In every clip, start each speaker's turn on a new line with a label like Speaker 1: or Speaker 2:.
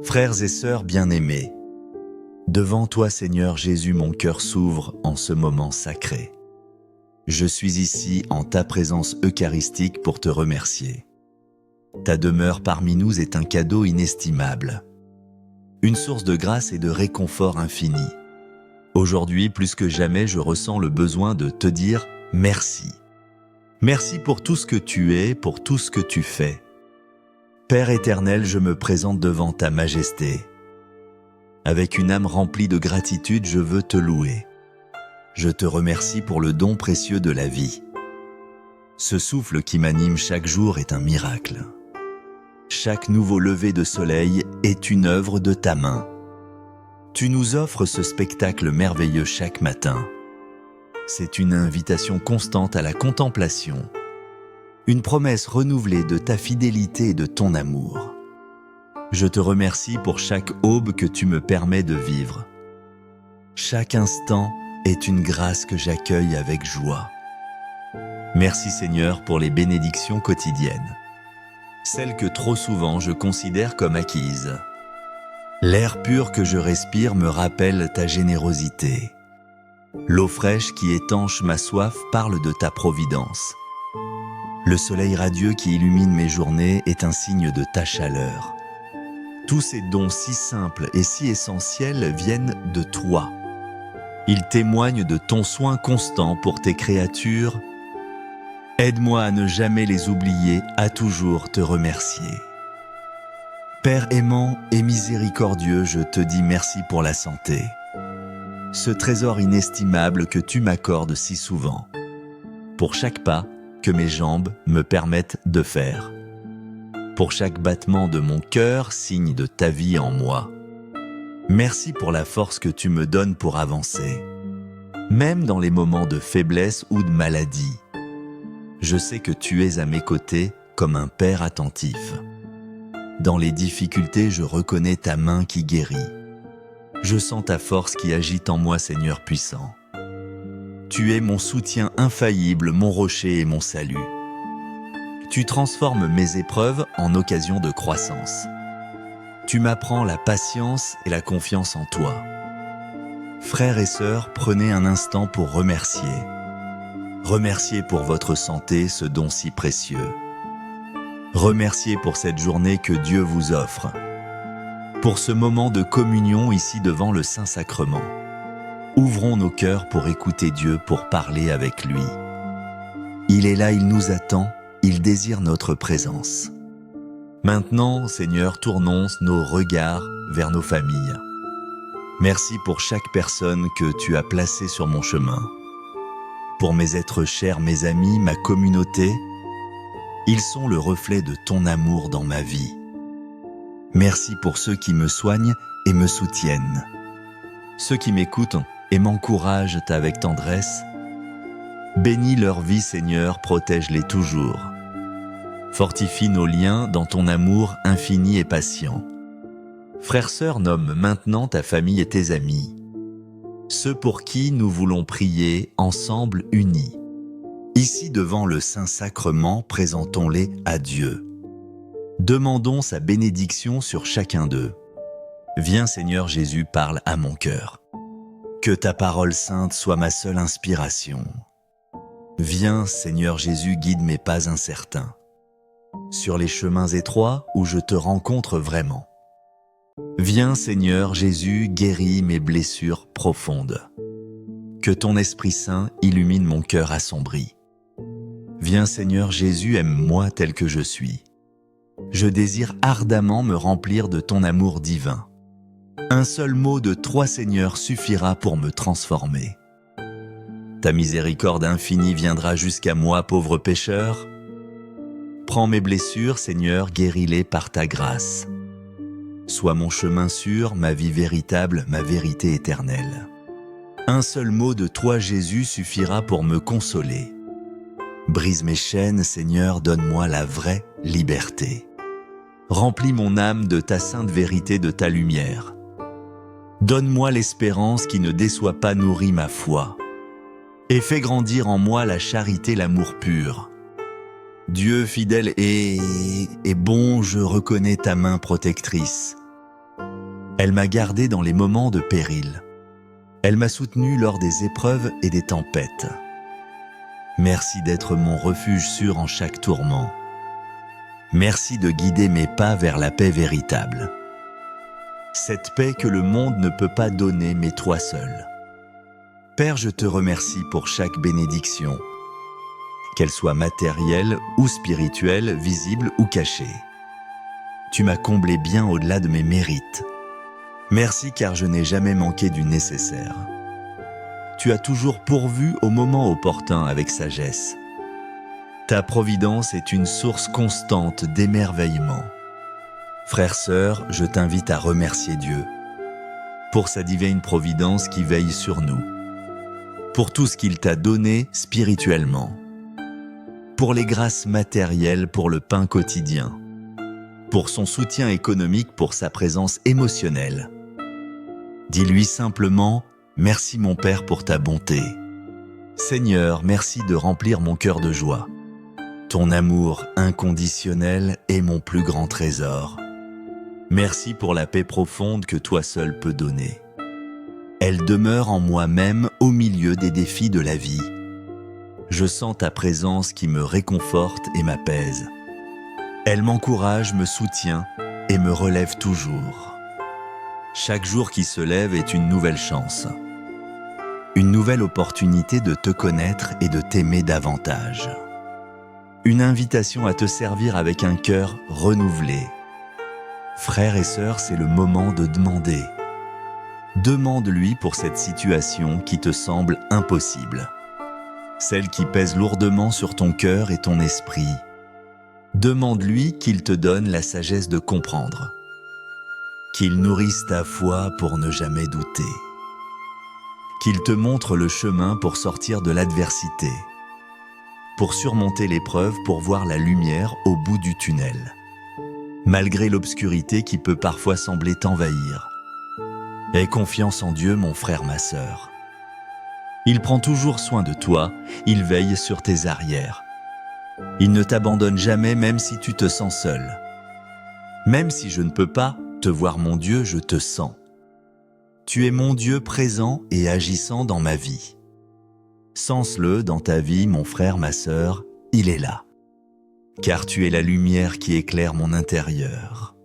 Speaker 1: Frères et sœurs bien-aimés, devant toi Seigneur Jésus, mon cœur s'ouvre en ce moment sacré. Je suis ici en ta présence eucharistique pour te remercier. Ta demeure parmi nous est un cadeau inestimable, une source de grâce et de réconfort infini. Aujourd'hui, plus que jamais, je ressens le besoin de te dire merci. Merci pour tout ce que tu es, pour tout ce que tu fais. Père éternel, je me présente devant ta majesté. Avec une âme remplie de gratitude, je veux te louer. Je te remercie pour le don précieux de la vie. Ce souffle qui m'anime chaque jour est un miracle. Chaque nouveau lever de soleil est une œuvre de ta main. Tu nous offres ce spectacle merveilleux chaque matin. C'est une invitation constante à la contemplation. Une promesse renouvelée de ta fidélité et de ton amour. Je te remercie pour chaque aube que tu me permets de vivre. Chaque instant est une grâce que j'accueille avec joie. Merci Seigneur pour les bénédictions quotidiennes, celles que trop souvent je considère comme acquises. L'air pur que je respire me rappelle ta générosité. L'eau fraîche qui étanche ma soif parle de ta providence. Le soleil radieux qui illumine mes journées est un signe de ta chaleur. Tous ces dons si simples et si essentiels viennent de toi. Ils témoignent de ton soin constant pour tes créatures. Aide-moi à ne jamais les oublier, à toujours te remercier. Père aimant et miséricordieux, je te dis merci pour la santé. Ce trésor inestimable que tu m'accordes si souvent. Pour chaque pas que mes jambes me permettent de faire. Pour chaque battement de mon cœur, signe de ta vie en moi. Merci pour la force que tu me donnes pour avancer. Même dans les moments de faiblesse ou de maladie. Je sais que tu es à mes côtés comme un père attentif. Dans les difficultés, je reconnais ta main qui guérit. Je sens ta force qui agite en moi, Seigneur puissant. Tu es mon soutien infaillible, mon rocher et mon salut. Tu transformes mes épreuves en occasion de croissance. Tu m'apprends la patience et la confiance en toi. Frères et sœurs, prenez un instant pour remercier. Remerciez pour votre santé, ce don si précieux. Remerciez pour cette journée que Dieu vous offre. Pour ce moment de communion ici devant le Saint-Sacrement. Ouvrons nos cœurs pour écouter Dieu, pour parler avec lui. Il est là, il nous attend, il désire notre présence. Maintenant, Seigneur, tournons nos regards vers nos familles. Merci pour chaque personne que tu as placée sur mon chemin. Pour mes êtres chers, mes amis, ma communauté, ils sont le reflet de ton amour dans ma vie. Merci pour ceux qui me soignent et me soutiennent. Ceux qui m'écoutent et m'encouragent avec tendresse. Bénis leur vie, Seigneur, protège-les toujours. Fortifie nos liens dans ton amour infini et patient. Frères, sœurs, nomme maintenant ta famille et tes amis. Ceux pour qui nous voulons prier ensemble unis. Ici devant le Saint-Sacrement, présentons-les à Dieu. Demandons sa bénédiction sur chacun d'eux. Viens Seigneur Jésus, parle à mon cœur. Que ta parole sainte soit ma seule inspiration. Viens Seigneur Jésus, guide mes pas incertains. Sur les chemins étroits où je te rencontre vraiment. Viens Seigneur Jésus, guéris mes blessures profondes. Que ton Esprit Saint illumine mon cœur assombri. Viens Seigneur Jésus, aime-moi tel que je suis. Je désire ardemment me remplir de ton amour divin. Un seul mot de toi Seigneur suffira pour me transformer. Ta miséricorde infinie viendra jusqu'à moi, pauvre pécheur. Prends mes blessures, Seigneur, guéris-les par ta grâce. Sois mon chemin sûr, ma vie véritable, ma vérité éternelle. Un seul mot de toi, Jésus, suffira pour me consoler. Brise mes chaînes, Seigneur, donne-moi la vraie liberté. Remplis mon âme de ta sainte vérité, de ta lumière. Donne-moi l'espérance qui ne déçoit pas, nourrit ma foi. Et fais grandir en moi la charité, l'amour pur. Dieu fidèle et bon, je reconnais ta main protectrice. Elle m'a gardé dans les moments de péril. Elle m'a soutenu lors des épreuves et des tempêtes. Merci d'être mon refuge sûr en chaque tourment. Merci de guider mes pas vers la paix véritable. Cette paix que le monde ne peut pas donner, mais toi seul. Père, je te remercie pour chaque bénédiction, qu'elle soit matérielle ou spirituelle, visible ou cachée. Tu m'as comblé bien au-delà de mes mérites. Merci car je n'ai jamais manqué du nécessaire. Tu as toujours pourvu au moment opportun avec sagesse. Ta providence est une source constante d'émerveillement. Frères, sœurs, je t'invite à remercier Dieu pour sa divine providence qui veille sur nous, pour tout ce qu'il t'a donné spirituellement, pour les grâces matérielles, pour le pain quotidien, pour son soutien économique, pour sa présence émotionnelle. Dis-lui simplement « Merci mon Père pour ta bonté. Seigneur, merci de remplir mon cœur de joie. Ton amour inconditionnel est mon plus grand trésor. Merci pour la paix profonde que toi seul peux donner. Elle demeure en moi-même au milieu des défis de la vie. Je sens ta présence qui me réconforte et m'apaise. Elle m'encourage, me soutient et me relève toujours. Chaque jour qui se lève est une nouvelle chance. Une nouvelle opportunité de te connaître et de t'aimer davantage. Une invitation à te servir avec un cœur renouvelé. Frères et sœurs, c'est le moment de demander. Demande-lui pour cette situation qui te semble impossible. Celle qui pèse lourdement sur ton cœur et ton esprit. Demande-lui qu'il te donne la sagesse de comprendre. Qu'il nourrisse ta foi pour ne jamais douter. Qu'il te montre le chemin pour sortir de l'adversité. Pour surmonter l'épreuve, pour voir la lumière au bout du tunnel. Malgré l'obscurité qui peut parfois sembler t'envahir. Aie confiance en Dieu, mon frère, ma sœur. Il prend toujours soin de toi, il veille sur tes arrières. Il ne t'abandonne jamais même si tu te sens seul. Même si je ne peux pas te voir, mon Dieu, je te sens. Tu es mon Dieu présent et agissant dans ma vie. Sens-le dans ta vie, mon frère, ma sœur, il est là. Car tu es la lumière qui éclaire mon intérieur.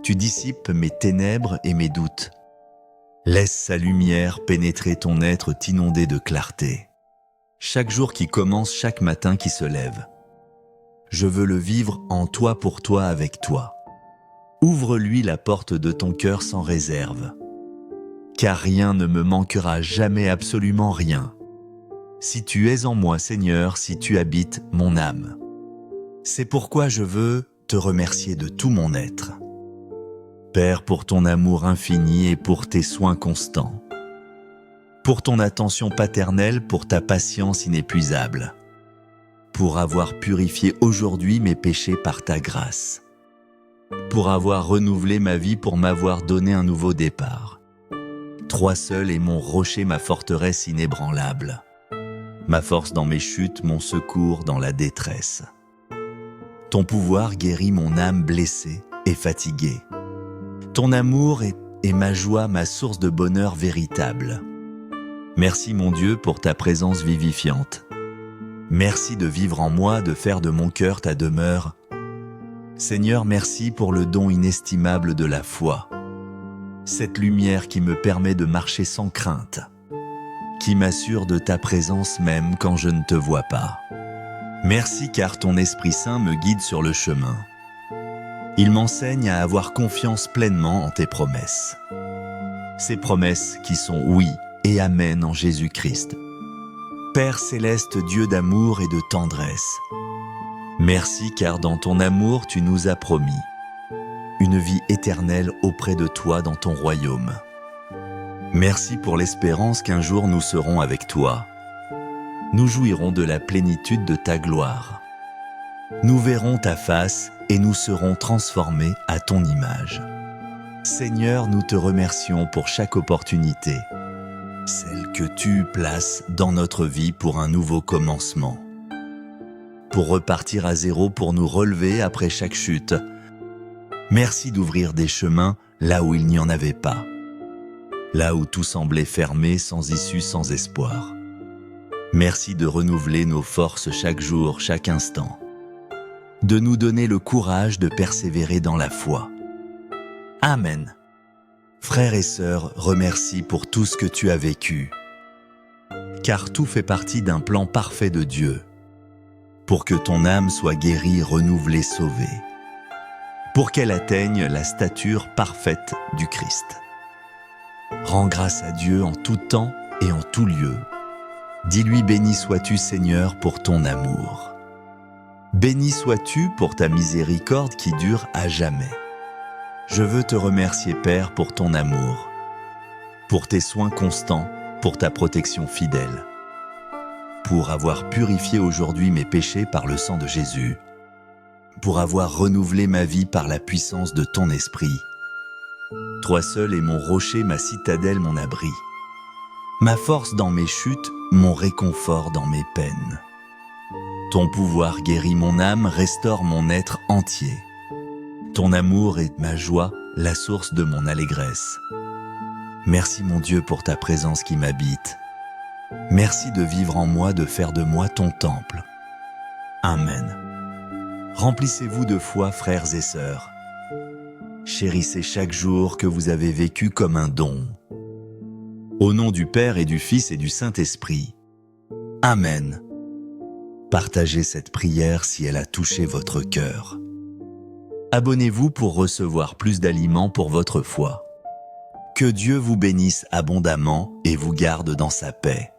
Speaker 1: Tu dissipes mes ténèbres et mes doutes. Laisse sa lumière pénétrer ton être t'inonder de clarté. Chaque jour qui commence, chaque matin qui se lève. Je veux le vivre en toi, pour toi, avec toi. Ouvre-lui la porte de ton cœur sans réserve. Car rien ne me manquera jamais, absolument rien. Si tu es en moi, Seigneur, si tu habites mon âme. C'est pourquoi je veux te remercier de tout mon être. Père, pour ton amour infini et pour tes soins constants. Pour ton attention paternelle, pour ta patience inépuisable. Pour avoir purifié aujourd'hui mes péchés par ta grâce. Pour avoir renouvelé ma vie, pour m'avoir donné un nouveau départ. Toi seul est mon rocher, ma forteresse inébranlable. Ma force dans mes chutes, mon secours dans la détresse. Ton pouvoir guérit mon âme blessée et fatiguée. Ton amour est ma joie, ma source de bonheur véritable. Merci mon Dieu pour ta présence vivifiante. Merci de vivre en moi, de faire de mon cœur ta demeure. Seigneur, merci pour le don inestimable de la foi. Cette lumière qui me permet de marcher sans crainte, qui m'assure de ta présence même quand je ne te vois pas. Merci car ton Esprit Saint me guide sur le chemin. Il m'enseigne à avoir confiance pleinement en tes promesses. Ces promesses qui sont oui et amen en Jésus-Christ. Père céleste, Dieu d'amour et de tendresse. Merci car dans ton amour tu nous as promis une vie éternelle auprès de toi dans ton royaume. Merci pour l'espérance qu'un jour nous serons avec toi. Nous jouirons de la plénitude de ta gloire. Nous verrons ta face et nous serons transformés à ton image. Seigneur, nous te remercions pour chaque opportunité, celle que tu places dans notre vie pour un nouveau commencement, pour repartir à zéro, pour nous relever après chaque chute. Merci d'ouvrir des chemins là où il n'y en avait pas, là où tout semblait fermé, sans issue, sans espoir. Merci de renouveler nos forces chaque jour, chaque instant, de nous donner le courage de persévérer dans la foi. Amen. Frères et sœurs, remercie pour tout ce que tu as vécu, car tout fait partie d'un plan parfait de Dieu, pour que ton âme soit guérie, renouvelée, sauvée, pour qu'elle atteigne la stature parfaite du Christ. Rends grâce à Dieu en tout temps et en tout lieu. Dis-lui: béni sois-tu, Seigneur, pour ton amour. Béni sois-tu pour ta miséricorde qui dure à jamais. Je veux te remercier, Père, pour ton amour, pour tes soins constants, pour ta protection fidèle, pour avoir purifié aujourd'hui mes péchés par le sang de Jésus, pour avoir renouvelé ma vie par la puissance de ton esprit. Toi seul es mon rocher, ma citadelle, mon abri, ma force dans mes chutes, mon réconfort dans mes peines. Ton pouvoir guérit mon âme, restaure mon être entier. Ton amour est ma joie, la source de mon allégresse. Merci mon Dieu pour ta présence qui m'habite. Merci de vivre en moi, de faire de moi ton temple. Amen. Remplissez-vous de foi, frères et sœurs. Chérissez chaque jour que vous avez vécu comme un don. Au nom du Père et du Fils et du Saint-Esprit. Amen. Partagez cette prière si elle a touché votre cœur. Abonnez-vous pour recevoir plus d'aliments pour votre foi. Que Dieu vous bénisse abondamment et vous garde dans sa paix.